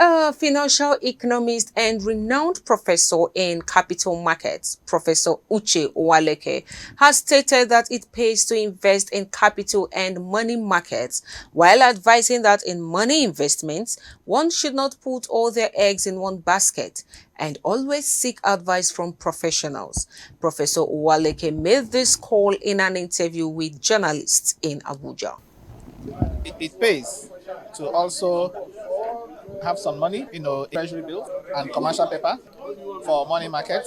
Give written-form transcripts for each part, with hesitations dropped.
A financial economist and renowned professor in capital markets, Professor Uwaleke, has stated that it pays to invest in capital and money markets, while advising that in money investments, one should not put all their eggs in one basket and always seek advice from professionals. Professor Uwaleke made this call in an interview with journalists in Abuja. It pays to also have some money, treasury bills and commercial paper for money market,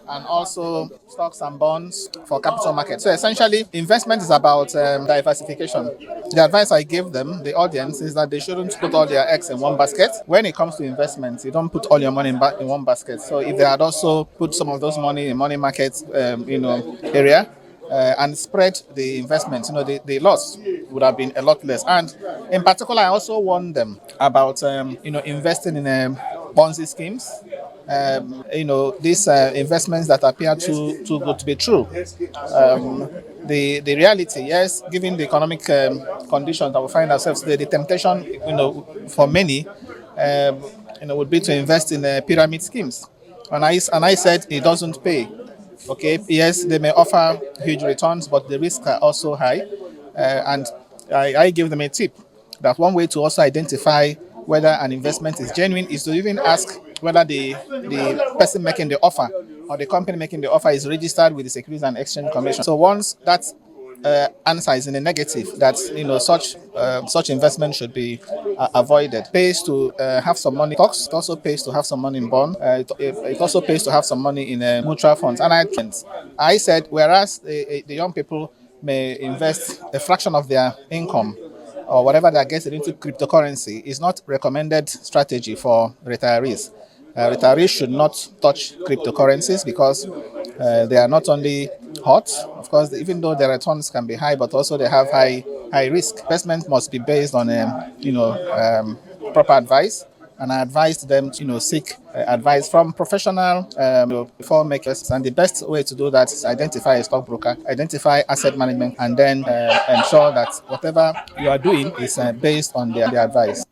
and also stocks and bonds for capital market. So essentially, investment is about diversification. The advice I give them, the audience, is that they shouldn't put all their eggs in one basket. When it comes to investments, you don't put all your money in one basket. So if they had also put some of those money in money market, area, and spread the investment, the loss would have been a lot less. And in particular, I also warned them about, investing in Ponzi schemes. These investments that appear too good to be true. The reality, yes, given the economic conditions that we find ourselves today, the temptation, for many, would be to invest in pyramid schemes. And I said it doesn't pay. Okay, yes, they may offer huge returns, but the risks are also high. And I give them a tip that one way to also identify whether an investment is genuine is to even ask whether the person making the offer or the company making the offer is registered with the Securities and Exchange Commission. So once that answer is in the negative, that such investment should be avoided. It pays to have some money in stocks. It also pays to have some money in bond. It also pays to have some money in mutual funds. And I said, whereas the young people may invest a fraction of their income or whatever they are getting into cryptocurrency, is not recommended strategy for retirees. Retirees should not touch cryptocurrencies because they are not only hot, of course, even though their returns can be high, but also they have high risk. Investment must be based on proper advice, and I advised them to seek advice from professional before makers. And the best way to do that is identify a stockbroker, identify asset management, and then ensure that whatever you are doing is based on their advice.